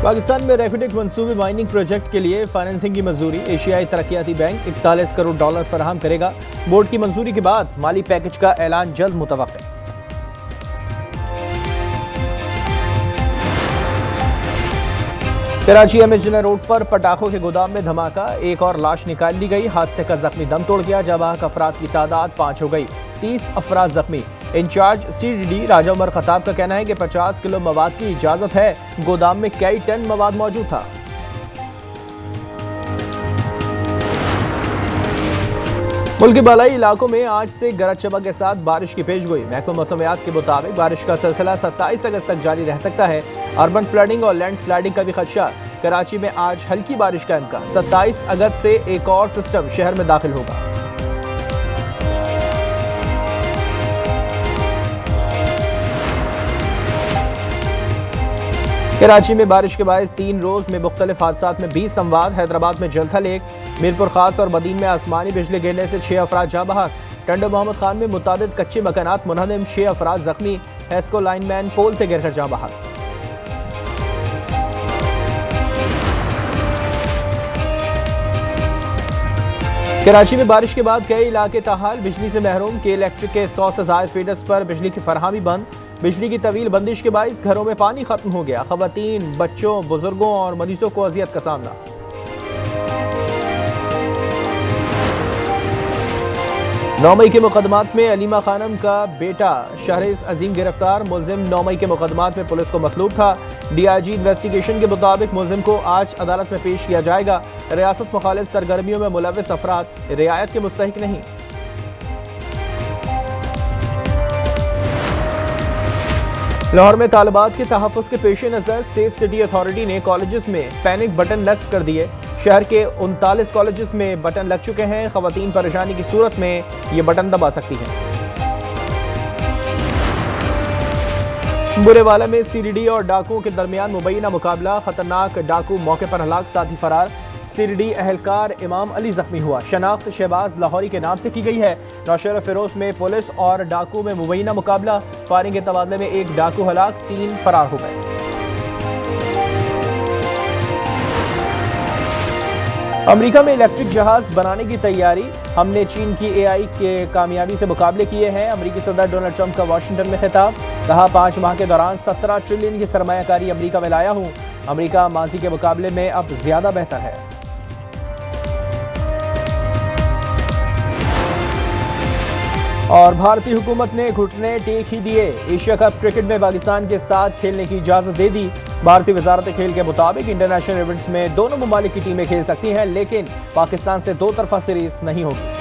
पाकिस्तान में रैपिडिक मंसूबी mining project के लिए फाइनेंसिंग की मंजूरी। एशियाई तरक्याती बैंक $41 करोड़ फराहम करेगा। बोर्ड की मंजूरी के बाद माली पैकेज का ऐलान जल्द मुतवक्किल। कराची एमएच रोड पर पटाखों के गोदाम में धमाका, एक और लाश निकाल ली गई। हादसे का जख्मी दम तोड़ गया। जाबाक अफराद की तादाद 5 हो गई, 30 अफराद जख्मी। इंचार्ज सीडीडी राजा उमर खताब का कहना है कि 50 किलो मवाद की इजाजत है। गोदाम में कई टन मवाद मौजूद था। मुल्क के बालाई इलाकों में आज से गरज चमक के साथ बारिश की पेशगोई। महकमा मौसमियात के मुताबिक बारिश का सिलसिला 27 अगस्त तक जारी रह सकता है। अर्बन फ्लडिंग और लैंड स्लाइडिंग का भी खदशा। कराची में आज हल्की बारिश का इम्कान। 27 अगस्त से एक और सिस्टम शहर में दाखिल होगा। कराची में बारिश के बायस 3 रोज में मुख्तलिफ हादसात में 20 अमवात। हैदराबाद में जलथा लेक, मीरपुर खास और बदीन में आसमानी बिजली गिरने से 6 अफराद जाँ बहक। टंडो मोहम्मद खान में मुतादिद कच्चे मकानात मुनहदम, 6 अफराद जख्मी। हेस्को लाइनमैन पोल से गिरकर जाँ बहक। कराची में बारिश के बाद कई इलाके ताहाल बिजली से महरूम। के इलेक्ट्रिक के 100 से ज्यादा फीडर्स पर बिजली की फरहमी बंद। बिजली की तवील बंदिश के बाइस घरों में पानी खत्म हो गया। खवातीन, बच्चों, बुजुर्गों और मरीजों को अजियत का सामना। 9 मई के मुकदमात में अलीमा खानम का बेटा शहरेज अजीम गिरफ्तार। मुलजिम 9 मई के मुकदमात में पुलिस को मतलूब था। डीआईजी इन्वेस्टिगेशन के मुताबिक मुलजिम को आज अदालत में पेश किया जाएगा। रियासत मुखालिफ सरगर्मियों में मुलव्वस अफराद रियायत के मुस्तहिक नहीं। लाहौर में तालिबात के तहफ़्फ़ुज़ के पेश नज़र सेफ सिटी अथॉरिटी ने कॉलेजेस में पैनिक बटन नस्ब कर दिए। शहर के 39 कॉलेजेस में बटन लग चुके हैं। ख़वातीन परेशानी की सूरत में ये बटन दबा सकती हैं। बुरेवाला में सीडीडी और डाकुओं के दरमियान मुबैना मुकाबला। खतरनाक डाकू मौके पर हलाक, साथी फरार। सीडीडी अहलकार इमाम अली जख्मी हुआ। शनाख्त शहबाज लाहौरी के नाम से की गई है। नौशेरा फिरोज में पुलिस और डाकू में मुबैना मुकाबला। फायरिंग के तबादले में एक डाकू हलाक, 3 फरार हो गए। अमेरिका में इलेक्ट्रिक जहाज बनाने की तैयारी। हमने चीन की एआई के कामयाबी से मुकाबले किए हैं। अमेरिकी सदर डोनाल्ड ट्रंप का वाशिंगटन में खिताब। कहा 5 माह के दौरान 17 ट्रिलियन की सरमायाकारी अमेरिका में लाया हूं। अमेरिका माजी के मुकाबले में अब ज्यादा बेहतर है। और भारतीय हुकूमत ने घुटने टेक ही दिए। एशिया कप क्रिकेट में पाकिस्तान के साथ खेलने की इजाजत दे दी। भारतीय वजारत खेल के मुताबिक इंटरनेशनल इवेंट्स में दोनों ममालिक की टीमें खेल सकती हैं, लेकिन पाकिस्तान से 2 तरफा सीरीज नहीं होगी।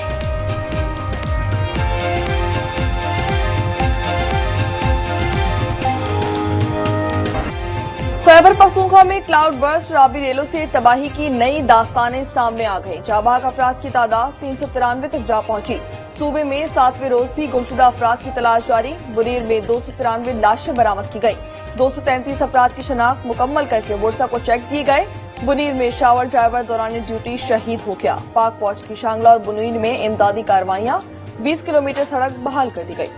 खैबर पख्तूनख्वा में क्लाउड बर्स्ट और आबी रेलों से तबाही की नई दास्तानें सामने आ गई। जाबाक अफराद की तादाद 393 तक जा पहुंची। सूबे में 7वें रोज भी गुमशुदा अफराद की तलाश जारी। बुनीर में 293 लाशें बरामद की गई। 233 अफराद की शनाख्त मुकम्मल करके वर्षा को चेक किए गए। बुनीर में शावर ड्राइवर दौरान ड्यूटी शहीद हो गया। पाक फौज की शांगला और बुनीर में इमदादी कार्रवाइयां। 20 किलोमीटर सड़क बहाल कर दी गई।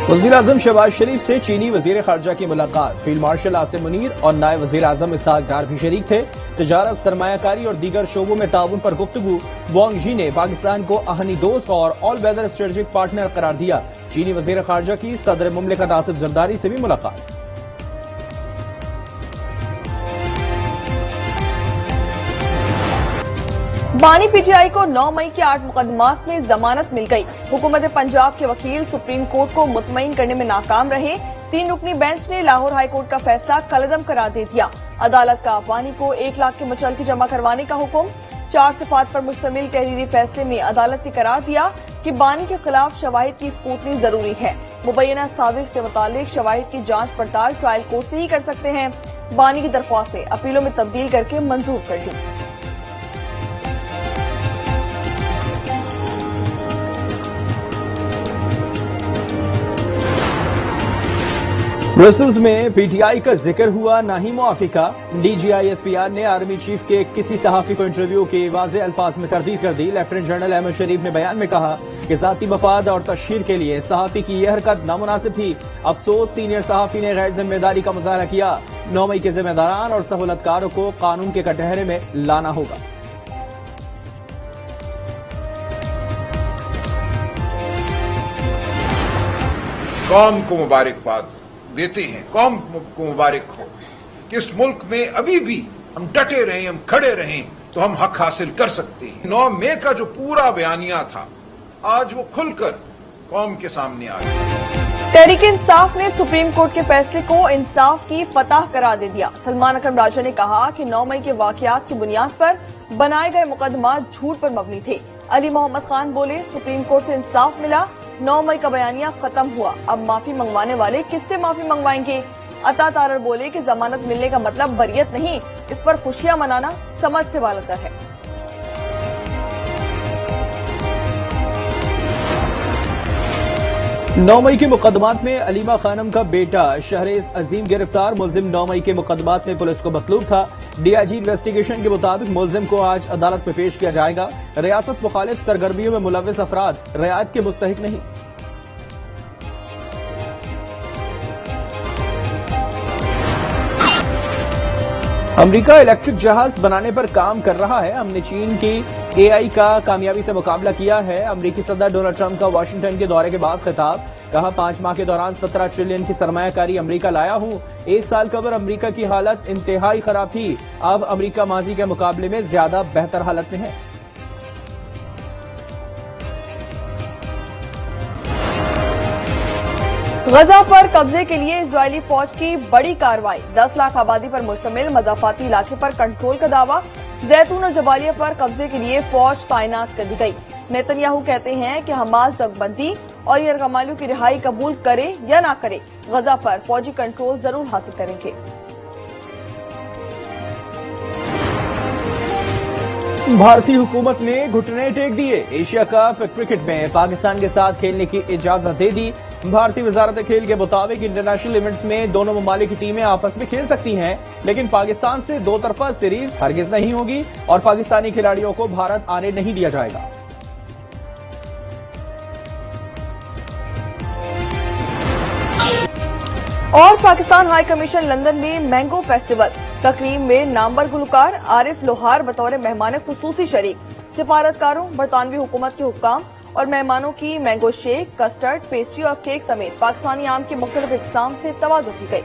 वज़ीर आज़म शहबाज शरीफ से चीनी वज़ीर ख़ारजा की मुलाकात। फील्ड मार्शल आसिम मुनीर और नायब वज़ीर आज़म इसहाक डार भी शरीक थे। तिजारत, सरमायाकारी और दीगर शोबों में ताउन पर गुफ्तगू। वांग जी ने पाकिस्तान को आहनी दोस्त और ऑल वेदर स्ट्रेटेजिक पार्टनर करार दिया। चीनी वज़ीर ख़ारजा की सदर मुमलिकत आसिफ जरदारी से भी मुलाकात। बानी पीटीआई को 9 मई के 8 मुकदमात में जमानत मिल गई। हुकूमत पंजाब के वकील सुप्रीम कोर्ट को मुतमईन करने में नाकाम रहे। 3 रुकनी बेंच ने लाहौर हाई कोर्ट का फैसला कलअदम करार दे दिया। अदालत का बानी को 1 लाख की मुचलकी जमा करवाने का हुक्म। 4 सिफात पर मुश्तमिल तहरीरी फैसले में अदालत ने करार दिया कि बानी के खिलाफ शवाहिद की स्कूटनी जरूरी है। मुबैना साजिश से मुतालिक शवाहिद की जांच पड़ताल ट्रायल कोर्ट से ही कर सकते हैं। बानी की दरख्वास्तें अपीलों में तब्दील करके मंजूर कर दी। ब्रसेल्स में पीटीआई का जिक्र हुआ, ना ही मुआफी का। डीजीआईएसपीआर ने आर्मी चीफ के किसी सहाफी को इंटरव्यू के वाज़ेह अल्फाज में तरदीद कर दी। लेफ्टिनेंट जनरल अहमद शरीफ ने बयान में कहा कि जाती मफाद और तशहीर के लिए सहाफी की यह हरकत नामुनासिब थी। अफसोस, सीनियर सहाफी ने गैर जिम्मेदारी का मुजाहरा किया। 9 मई के जिम्मेदारान और सहूलतकारों को कानून के कटहरे में लाना होगा। कौम को मुबारकबाद देते हैं, कौम को मुबारक हो कि इस मुल्क में अभी भी हम डटे रहें, हम खड़े रहें तो हम हक हासिल कर सकते हैं। 9 मई का जो पूरा बयानिया था, आज वो खुलकर कौम के सामने आ गया। तहरीक इंसाफ ने सुप्रीम कोर्ट के फैसले को इंसाफ की फतह करार दे दिया। सलमान अकरम राजा ने कहा कि 9 मई के वाकयात की बुनियाद पर बनाए गए मुकदमा झूठ पर मबनी थे। अली मोहम्मद खान बोले, सुप्रीम कोर्ट से इंसाफ मिला, 9 मई का बयानिया खत्म हुआ, अब माफी मंगवाने वाले किससे माफी मंगवाएंगे। अता तारर बोले कि जमानत मिलने का मतलब बरियत नहीं, इस पर खुशियां मनाना समझ से बालतर है। 9 मई के मुकदमात में अलीमा खानम का बेटा शहरेज अजीम गिरफ्तार। मुलजिम 9 मई के मुकदमात में पुलिस को मतलूब था। डीआईजी इन्वेस्टिगेशन के मुताबिक मुलजिम को आज अदालत में पेश किया जाएगा। रियासत मुखालिफ सरगर्मियों में मुलव्विस अफराद रियायत के मुस्तहिक नहीं। अमेरिका इलेक्ट्रिक जहाज बनाने पर काम कर रहा है। हमने चीन की एआई का कामयाबी से मुकाबला किया है। अमेरिकी सदर डोनाल्ड ट्रंप का वाशिंगटन के दौरे के बाद खिताब, कहा 5 माह के दौरान 17 ट्रिलियन की सरमायाकारी अमेरिका लाया हूं। 1 साल कबल अमेरिका की हालत इंतहाई खराब थी, अब अमेरिका माजी के मुकाबले में ज्यादा बेहतर हालत में है। गजा पर कब्जे के लिए इजरायली फौज की बड़ी कार्रवाई। 10 लाख आबादी पर मुश्तमिल मजाफाती इलाके पर कंट्रोल का दावा। जैतून और जबालिया पर कब्जे के लिए फौज तैनात कर दी गई। नेतन्याहू कहते हैं कि हमास जगबंदी और यरगमालियों की रिहाई कबूल करे या ना करे, गजा पर फौजी कंट्रोल जरूर हासिल करेंगे। भारतीय हुकूमत ने घुटने टेक दिए। एशिया कप क्रिकेट में पाकिस्तान के साथ खेलने की इजाजत दे दी। भारतीय वजारत खेल के मुताबिक इंटरनेशनल इवेंट्स में दोनों ममालिक की टीमें आपस में खेल सकती हैं, लेकिन पाकिस्तान से 2 तरफा सीरीज हरगिज नहीं होगी और पाकिस्तानी खिलाड़ियों को भारत आने नहीं दिया जाएगा। और पाकिस्तान हाई कमीशन लंदन में मैंगो फेस्टिवल तकरीब में नामवर गुलकार आरिफ लोहार बतौर मेहमान खुसूसी शरीक। सिफारतकारों, बरतानवी हुकूमत के हुक्काम और मेहमानों की मैंगो शेक, कस्टर्ड, पेस्ट्री और केक समेत पाकिस्तानी आम के मुख्तलिफ इक़साम से तवाज़ुन की गई।